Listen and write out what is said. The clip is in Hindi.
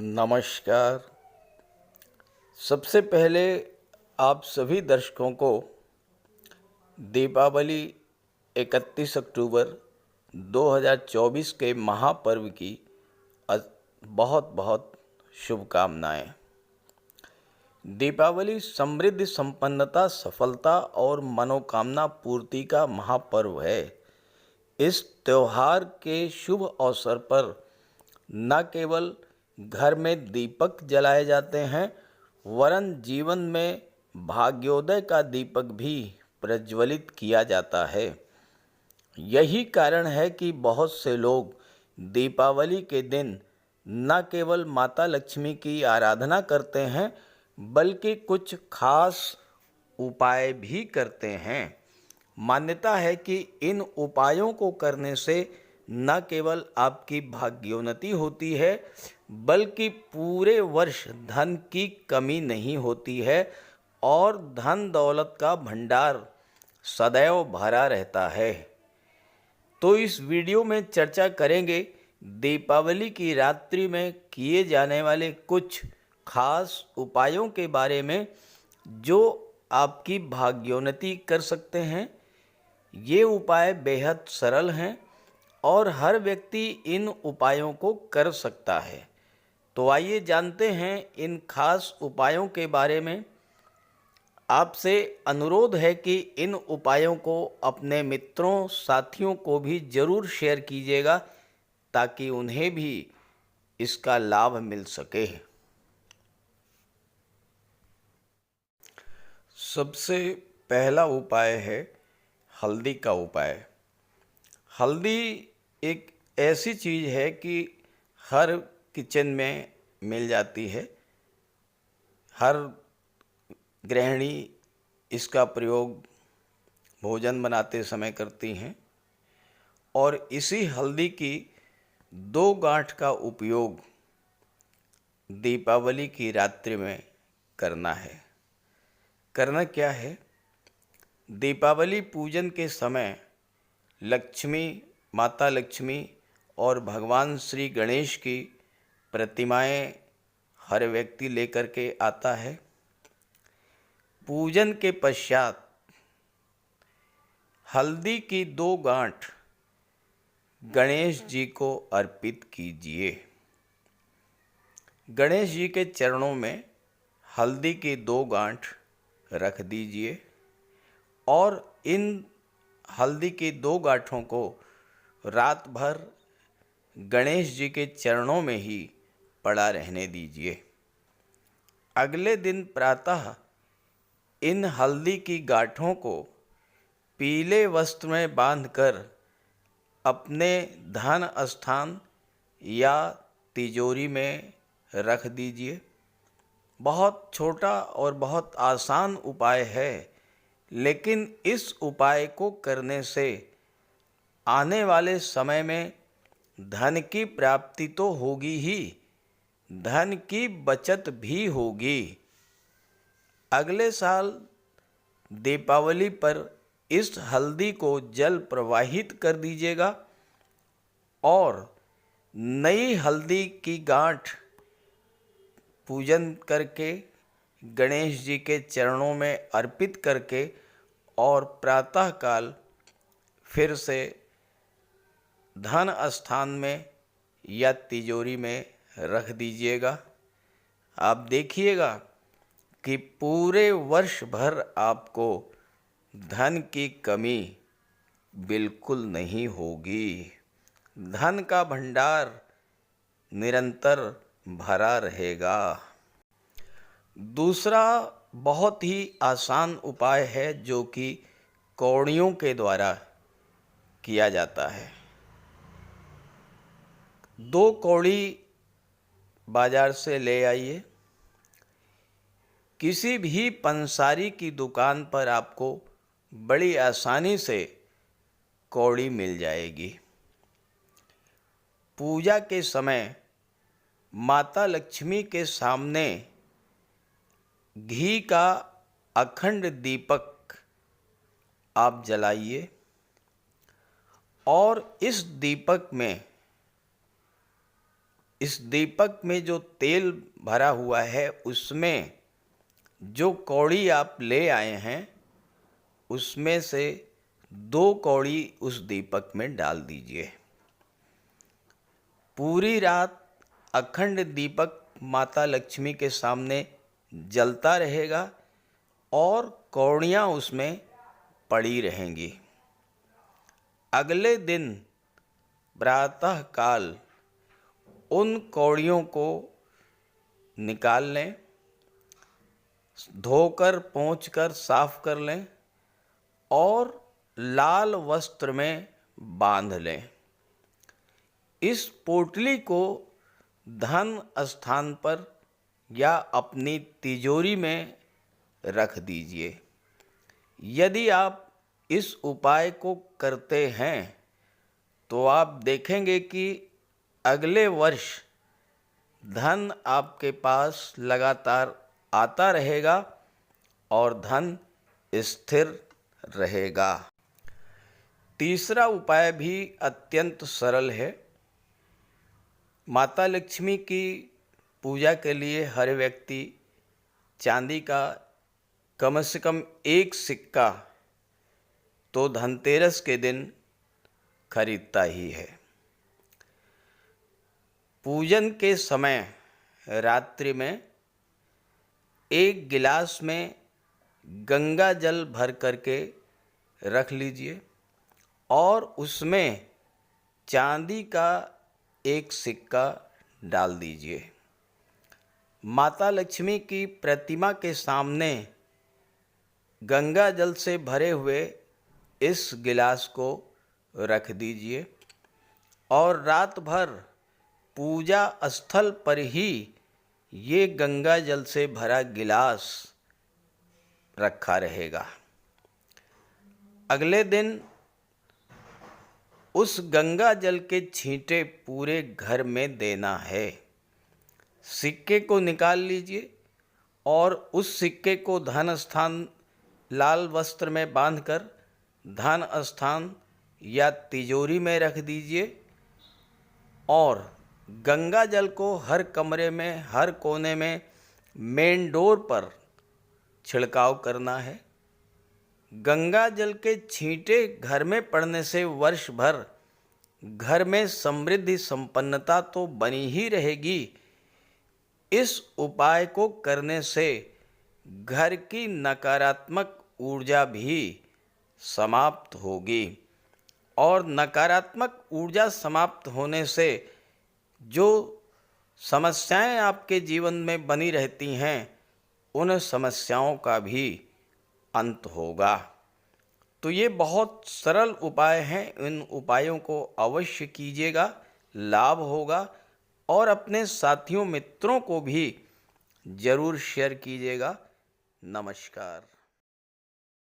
नमस्कार। सबसे पहले आप सभी दर्शकों को दीपावली 31 अक्टूबर 2024 के महापर्व की बहुत बहुत शुभकामनाएं। दीपावली समृद्धि, संपन्नता, सफलता और मनोकामना पूर्ति का महापर्व है। इस त्योहार के शुभ अवसर पर न केवल घर में दीपक जलाए जाते हैं, वरन जीवन में भाग्योदय का दीपक भी प्रज्वलित किया जाता है। यही कारण है कि बहुत से लोग दीपावली के दिन न केवल माता लक्ष्मी की आराधना करते हैं, बल्कि कुछ खास उपाय भी करते हैं। मान्यता है कि इन उपायों को करने से न केवल आपकी भाग्योन्नति होती है, बल्कि पूरे वर्ष धन की कमी नहीं होती है और धन दौलत का भंडार सदैव भरा रहता है। तो इस वीडियो में चर्चा करेंगे दीपावली की रात्रि में किए जाने वाले कुछ खास उपायों के बारे में, जो आपकी भाग्योन्नति कर सकते हैं। ये उपाय बेहद सरल हैं और हर व्यक्ति इन उपायों को कर सकता है। तो आइए जानते हैं इन खास उपायों के बारे में। आपसे अनुरोध है कि इन उपायों को अपने मित्रों, साथियों को भी ज़रूर शेयर कीजिएगा, ताकि उन्हें भी इसका लाभ मिल सके। सबसे पहला उपाय है हल्दी का उपाय। हल्दी एक ऐसी चीज़ है कि हर किचन में मिल जाती है। हर गृहिणी इसका प्रयोग भोजन बनाते समय करती हैं और इसी हल्दी की 2 गांठ का उपयोग दीपावली की रात्रि में करना है। करना क्या है? दीपावली पूजन के समय लक्ष्मी, माता लक्ष्मी और भगवान श्री गणेश की प्रतिमाएं हर व्यक्ति लेकर के आता है। पूजन के पश्चात हल्दी की 2 गांठ गणेश जी को अर्पित कीजिए। गणेश जी के चरणों में हल्दी की 2 गांठ रख दीजिए और इन हल्दी की 2 गांठों को रात भर गणेश जी के चरणों में ही पड़ा रहने दीजिए। अगले दिन प्रातः इन हल्दी की गांठों को पीले वस्त्र में बांधकर अपने धन स्थान या तिजोरी में रख दीजिए। बहुत छोटा और बहुत आसान उपाय है, लेकिन इस उपाय को करने से आने वाले समय में धन की प्राप्ति तो होगी ही, धन की बचत भी होगी। अगले साल दीपावली पर इस हल्दी को जल प्रवाहित कर दीजिएगा और नई हल्दी की गांठ पूजन करके गणेश जी के चरणों में अर्पित करके और प्रातःकाल फिर से धन स्थान में या तिजोरी में रख दीजिएगा। आप देखिएगा कि पूरे वर्ष भर आपको धन की कमी बिल्कुल नहीं होगी। धन का भंडार निरंतर भरा रहेगा। दूसरा बहुत ही आसान उपाय है, जो कि कौड़ियों के द्वारा किया जाता है। 2 कौड़ी बाजार से ले आइए। किसी भी पंसारी की दुकान पर आपको बड़ी आसानी से कौड़ी मिल जाएगी। पूजा के समय माता लक्ष्मी के सामने घी का अखंड दीपक आप जलाइए और इस दीपक में इस दीपक में जो तेल भरा हुआ है उसमें जो कौड़ी आप ले आए हैं उसमें से 2 कौड़ी उस दीपक में डाल दीजिए। पूरी रात अखंड दीपक माता लक्ष्मी के सामने जलता रहेगा और कौड़ियाँ उसमें पड़ी रहेंगी। अगले दिन प्रातः काल उन कौड़ियों को निकाल लें, धोकर पोंछकर साफ कर लें और लाल वस्त्र में बांध लें। इस पोटली को धन स्थान पर या अपनी तिजोरी में रख दीजिए। यदि आप इस उपाय को करते हैं तो आप देखेंगे कि अगले वर्ष धन आपके पास लगातार आता रहेगा और धन स्थिर रहेगा। तीसरा उपाय भी अत्यंत सरल है। माता लक्ष्मी की पूजा के लिए हर व्यक्ति चांदी का कम से कम 1 सिक्का तो धनतेरस के दिन खरीदता ही है। पूजन के समय रात्रि में 1 गिलास में गंगा जल भर करके रख लीजिए और उसमें चांदी का 1 सिक्का डाल दीजिए। माता लक्ष्मी की प्रतिमा के सामने गंगा जल से भरे हुए इस गिलास को रख दीजिए और रात भर पूजा स्थल पर ही ये गंगा जल से भरा गिलास रखा रहेगा। अगले दिन उस गंगा जल के छींटे पूरे घर में देना है। सिक्के को निकाल लीजिए और उस सिक्के को धन स्थान लाल वस्त्र में बांधकर धन स्थान या तिजोरी में रख दीजिए और गंगा जल को हर कमरे में, हर कोने में, मेन डोर पर छिड़काव करना है। गंगा जल के छींटे घर में पड़ने से वर्ष भर घर में समृद्धि संपन्नता तो बनी ही रहेगी। इस उपाय को करने से घर की नकारात्मक ऊर्जा भी समाप्त होगी और नकारात्मक ऊर्जा समाप्त होने से जो समस्याएं आपके जीवन में बनी रहती हैं उन समस्याओं का भी अंत होगा। तो ये बहुत सरल उपाय हैं। इन उपायों को अवश्य कीजिएगा, लाभ होगा और अपने साथियों मित्रों को भी ज़रूर शेयर कीजिएगा। नमस्कार।